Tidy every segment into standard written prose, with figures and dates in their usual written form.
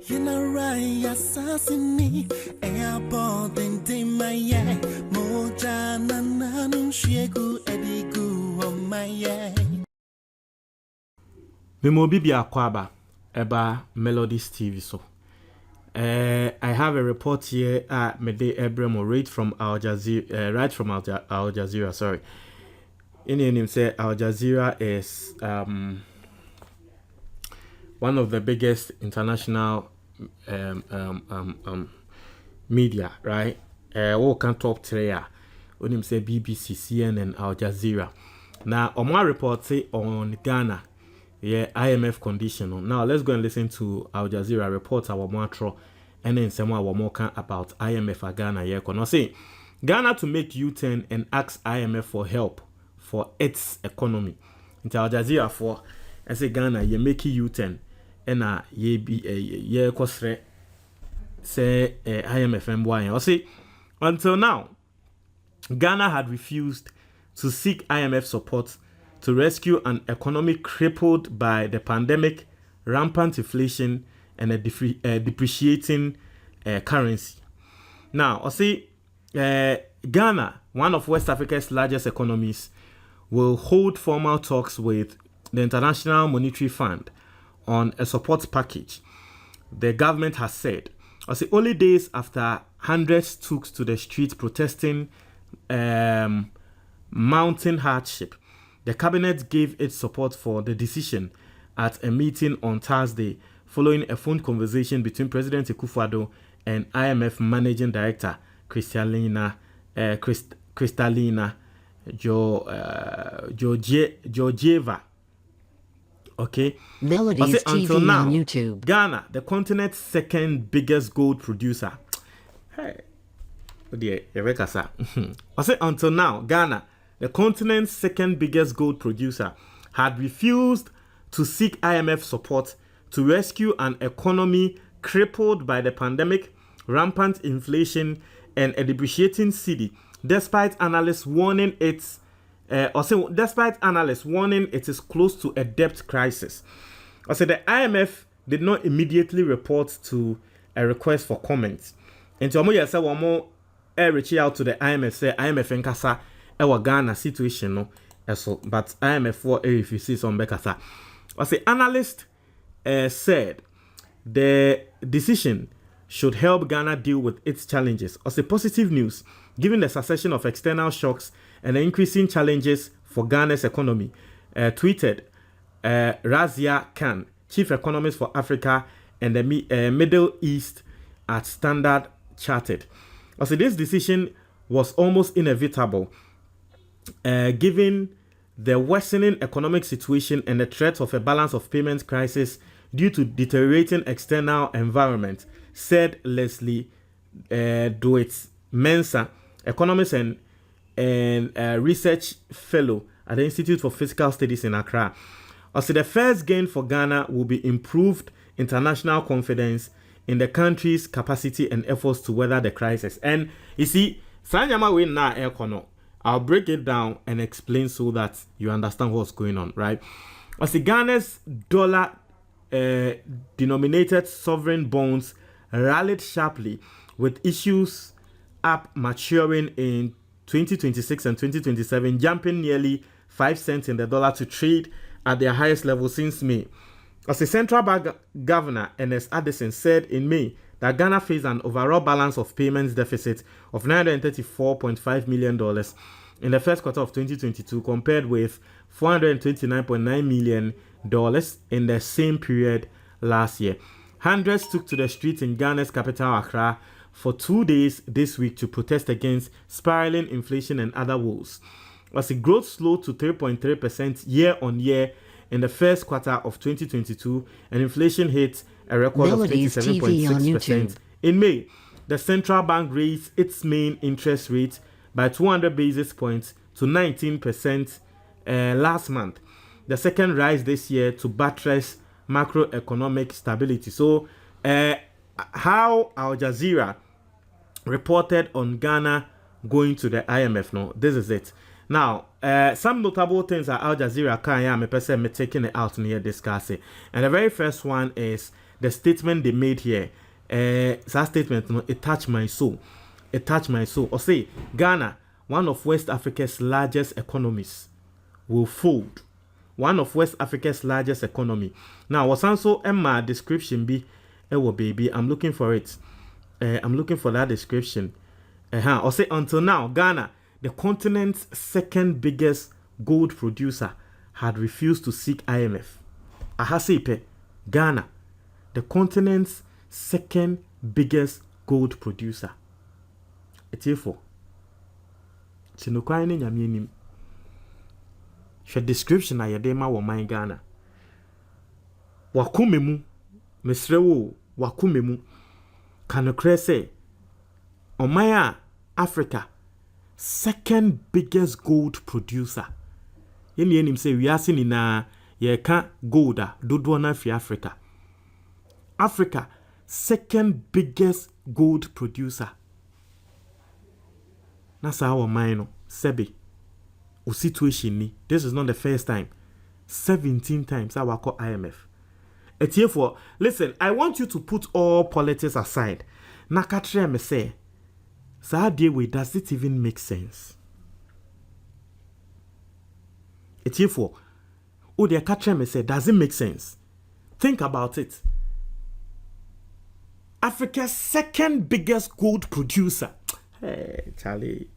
You know right, assassinate. Airport and Timaya. Moja nananum shegu edigu on my Memo Bibia Kwaba Eba Melodies TV so. I have a report here at Mede Ebremo right from Al Jazeera, sorry. In the name say Al Jazeera is one of the biggest international media, right? We can talk today. When him say BBC, CNN, Al Jazeera. Now, on my report say on Ghana. Yeah, IMF condition. Now let's go and listen to Al Jazeera reports our matro and then some more about IMF at Ghana. Yeah, can I say Ghana to make U-turn and ask IMF for help for its economy. Into Al Jazeera for I say Ghana you make U-turn and ye be ye kosre say IMF MY. I say until now Ghana had refused to seek IMF support to rescue an economy crippled by the pandemic, rampant inflation, and a depreciating currency. Now, I see Ghana, one of West Africa's largest economies, will hold formal talks with the International Monetary Fund on a support package. The government has said, I see only days after hundreds took to the streets protesting mounting hardship. The cabinet gave its support for the decision at a meeting on Thursday following a phone conversation between President Akufo-Addo and IMF Managing Director Kristalina Georgieva. Okay. Melodies until TV now, on YouTube. Ghana, the continent's second biggest gold producer. Hey. Until now, Ghana, the continent's second biggest gold producer, had refused to seek IMF support to rescue an economy crippled by the pandemic, rampant inflation, and a depreciating cedi, despite analysts warning it is close to a debt crisis. The IMF did not immediately report to a request for comment. And to reach out to the IMF, say IMF and Kasa. Our Ghana situation no so but IMF for refuses on Bekasa. As the analyst said, the decision should help Ghana deal with its challenges. As a positive news, given the succession of external shocks and the increasing challenges for Ghana's economy, tweeted Razia Khan, chief economist for Africa and the Middle East at Standard Chartered. Also, this decision was almost inevitable. Given the worsening economic situation and the threat of a balance of payments crisis due to deteriorating external environment, said Leslie Doitz Mensah, economist and research fellow at the Institute for Fiscal Studies in Accra. Also, the first gain for Ghana will be improved international confidence in the country's capacity and efforts to weather the crisis. And you see, Sanyama win na econo. I'll break it down and explain so that you understand what's going on, right? As the Ghana's dollar denominated sovereign bonds rallied sharply with issues up maturing in 2026 and 2027, jumping nearly 5 cents in the dollar to trade at their highest level since May. As the central bank governor, Ernest Addison, said in May that Ghana faced an overall balance of payments deficit of $934.5 million in the first quarter of 2022 compared with $429.9 million in the same period last year. Hundreds took to the streets in Ghana's capital, Accra, for 2 days this week to protest against spiraling inflation and other woes. As the growth slowed to 3.3% year on year in the first quarter of 2022, and inflation hit a record Melodies of 27.6%. In May, the central bank raised its main interest rate by 200 basis points to 19% last month, the second rise this year to buttress macroeconomic stability. So, how Al Jazeera reported on Ghana going to the IMF, no, this is it. Now, some notable things that Al Jazeera can, me taking it out and here discuss it. And the very first one is the statement they made here, that statement, you know, it touched my soul. It touched my soul. Or say, Ghana, one of West Africa's largest economies, will fold. One of West Africa's largest economy. Now, what's also in my description be, baby, I'm looking for it. I'm looking for that description. Or say, until now, Ghana, the continent's second biggest gold producer, had refused to seek IMF. Ghana, the continent's second biggest gold producer. It's here for. Chinokwane nyamienim. She description na yedema wo man Ghana. Wakumemu, mesrewo, wakumemu. Kanokre say, Omaya, Africa, second biggest gold producer. Yeni yenim say we are seeing na yeka golda dodo na fi Africa. Africa, second biggest gold producer. Nasa our mind, Sebi. O situation ni. This is not the first time. 17 times I call IMF. It's here for. Listen, I want you to put all politics aside. Nakatre me say, Saadie, does it even make sense? It's here for. Oh, the Katre me say, does it make sense? Think about it. Africa's second biggest gold producer. Hey, Charlie.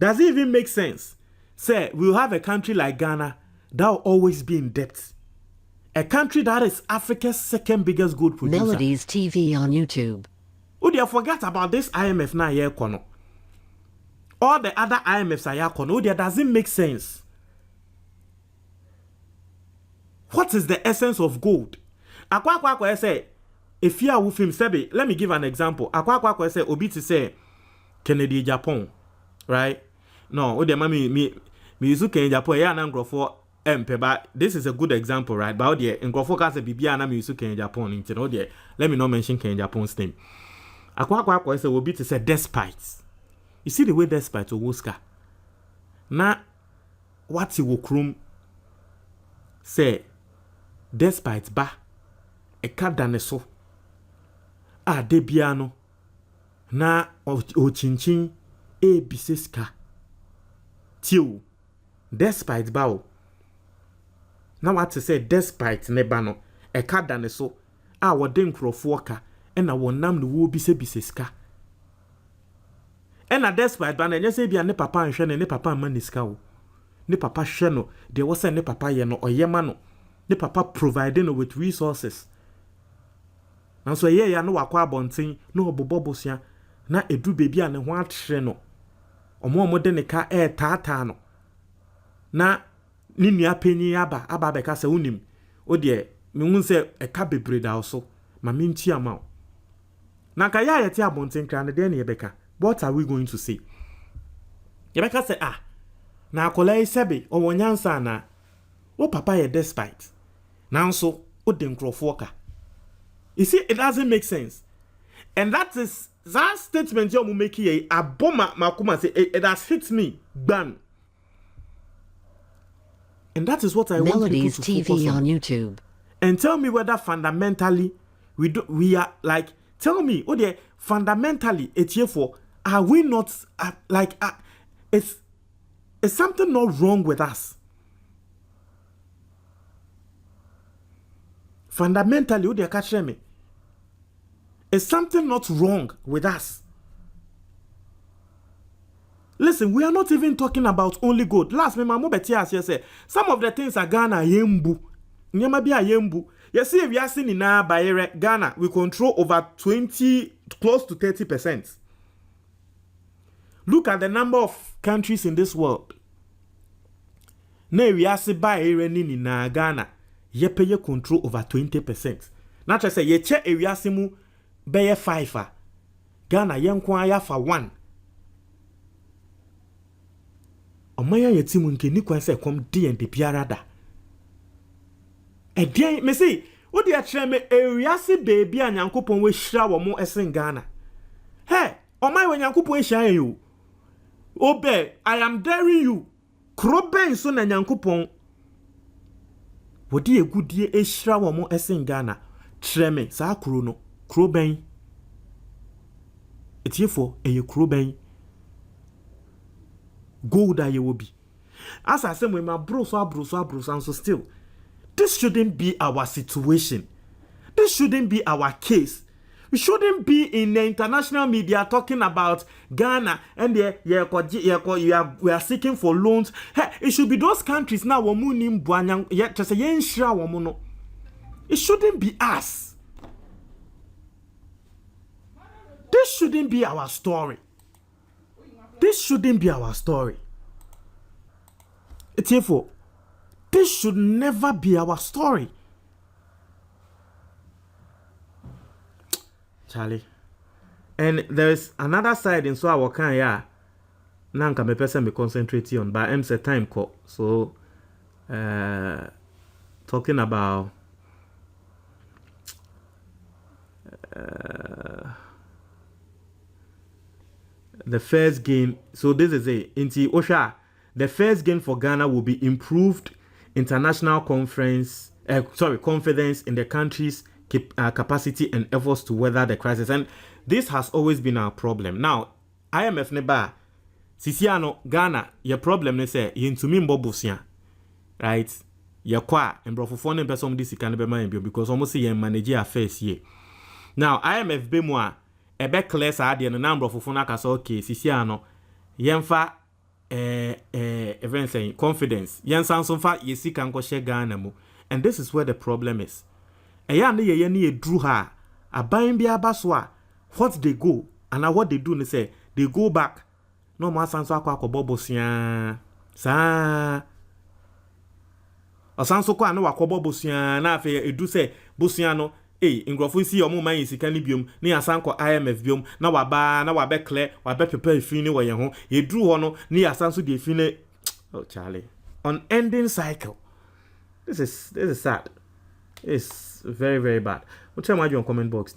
Does it even make sense? Say, we'll have a country like Ghana that will always be in debt. A country that is Africa's second biggest gold producer. Melodies TV on YouTube. Oh, they forget about this IMF now, yeah, kono. All the other IMFs are yeah, kono. Oh, that doesn't make sense. What is the essence of gold? Akwa say, if you are with him, Sebi, let me give an example. Akwa say, Obiti say, Kennedy Japan, right? No, oh, the mommy me use Kennedy Japan, yeah, and for but this is a good example, right? But the in Grofo say Bibia and use Kennedy Japan in Tino, let me not mention Kennedy Japan's name. Akwa say, Obiti say, despite. You see the way despite Owoska. Na what he will krum say, despite ba, e kadane so. De biano na o chinchin e biseska tiu despite bao na what to say despite neba no e kada ne so wode nkrofo ka e na wonam no wo biseska e na despite ba na nyese bia ne papa nhwe ne papa maniska wo ne papa hwe no de wo se ne papa ye no oyema no ne papa providing no with resources. And so yeah, no wakwa bontin, no bobobosia, na edu baby a ne ho atre no. Omo de ne ka tata no. Na ni nua panyi aba be ka se unim. O de me hu se e ka bebre da so. Ma me nti ama o. Na ka ya yete abontin kra ne de ne yebeka. What are we going to say? Yebeka say na akola isebe o wonyansa na. O papa ye despite. Now so o de nkrofo ka. You see, it doesn't make sense. And that statement you make here, a bomber makuma say it has hit me. Bam. And that is what I want people to TV focus on YouTube. And tell me whether fundamentally we are like, tell me, oh dear, fundamentally it's here for, are we not is something not wrong with us? Fundamentally, oh dear, catch me. Is something not wrong with us? Listen, we are not even talking about only gold. Last, me mamu betias say some of the things are Ghana yembu. Nyama bi yembu. You see, if we are seeing in our Ghana, we control over 20, close to 30%. Look at the number of countries in this world. Now we are seeing by in Ghana, ye pay control over 20%. Not just say ye check we are seeing Beye 5 Ghana yenkwa ya fa 1 Omaya yetimu nke ni kwan se kom DND biarada Edien me say wo de akire me ewiase baby a Nyankopon we hira wo mo esen Ghana Hey omaya we Nyankopon hira you Obe I am daring you kroben so na Nyankopon wo de egudie hira wo mo esen Ghana treme saa kuro no kuro ben etiefo eye kuro ben gold aye will be as I say we ma bro and so still this shouldn't be our situation. This shouldn't be our case. We shouldn't be in the international media talking about Ghana and we are seeking for loans. Hey, it should be those countries now. It shouldn't be us. This shouldn't be our story. This shouldn't be our story. Therefore, this should never be our story. Charlie. And there's another side in so our can ya. Nanka me person me concentrate on, but I'm say time call. So talking about the first gain. So this is a inti Osha. The first gain for Ghana will be improved international confidence in the country's capacity and efforts to weather the crisis. And this has always been our problem. Now, IMF neba sisiano Ghana, your problem is say yintumi mbobusia, right? Your kwa and brofofo ne person this can be mind because almost say manage affairs here. Now, IMF be moi ebe clear sa de no number of na kasa okay sisiano yemfa saying confidence yensan so fa yesi kan ko she Ghana mu. And this is where the problem is. Eya ne ye ne edru ha aban bia ba so a what they go and what they do ne say they go back no ma sanso akwa bosia sa asanso kwa na wakobo bosia na afa edu say bosia no ngrofo si omo man yisika ni biom ne asanko IMF biom na wabe clear wabe prepare fi ni wo ye ho ye dru ho no ne asanso de fi ne oh Charlie unending cycle. This is sad. It's very, very bad. We'll tell you in the comment box.